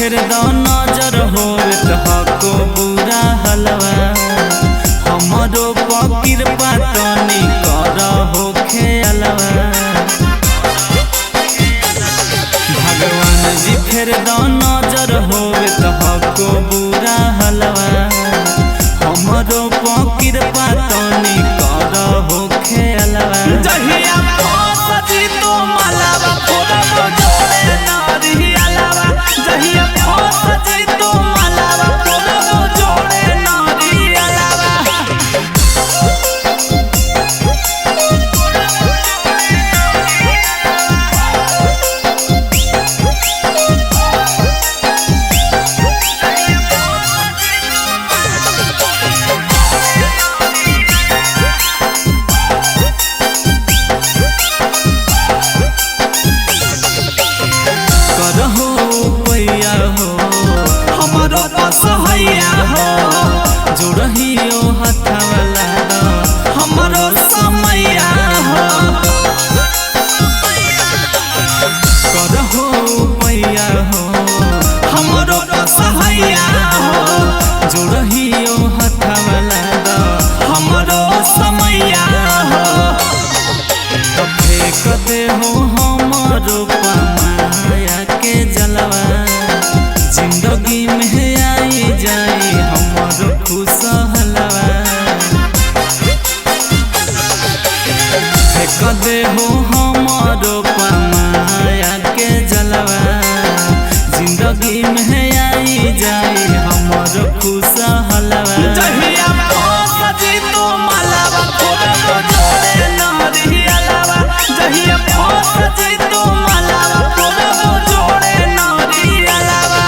फेर द नजर होत हको बुरा हलवा हमरो पकीर पातनी कर होखे अलवा भगवान जी फेर द नजर होत हको बुरा हलवा हमरो पकीर पातनी कर होखे अलवा जहिया सजी तो मलावा फोड़ो जोड़े नारी अलावा जहिया सजी तो मलावा फोड़ो जोड़े नारी अलावा सहैया हो जोड़हियो हथवाला हमरो समैया हो करहो पैया हो हमरो सहैया हो जोड़हियो हथवाला हमरो समैया हो तो फेंक दे हो हमरो पमाया के जलवा जिंदगी में आई जाई हमरो खुश हलवा फेंक दे हो हमरो पमाया के जलवा जिंदगी में आई जाई हमरो खुश हलवा जहिया सजी तो मलावा फोड़ो जोड़े नारी अलावा जहिया सजी तो मलावा फोड़ो जोड़े नारी अलावा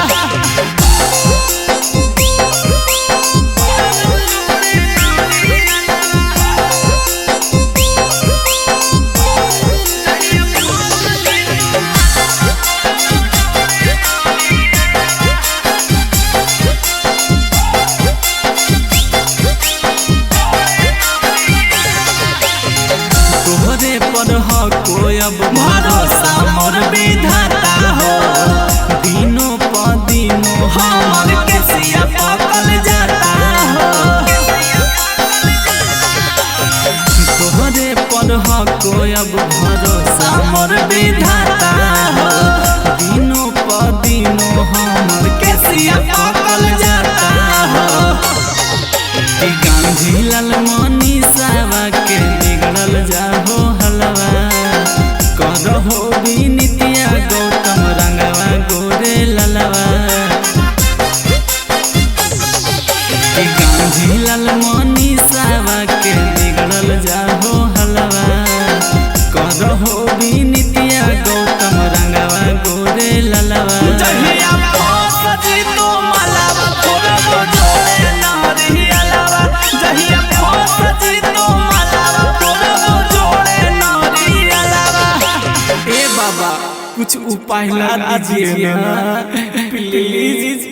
पर कोई अब भरोसा मोर विधाता हो दिनों प दिनों हमर के सिया पकल जाता हो तोहरे पर कोई अब भरोसा मोर विधाता हो दिनों प दिनों हमर के सिया पकल जाता हो गांधी लाल मनीषावा के बिगड़ल जाहो हलवा करहो विनितिया गौतम रंगवा गोरे ललवा गांधी लाल मनीषावा के बिगड़ल जाहो हलवा करहो विनितिया गौतम रंगवा गोरे ललवा जहिया सजी तो मलावा फोड़ो जोड़े नारी अलावा जहिया सजी तो मलावा फोड़ो जोड़े नारी अलावा ए बाबा कुछ उपाय लगा दीजिए ना प्लीज।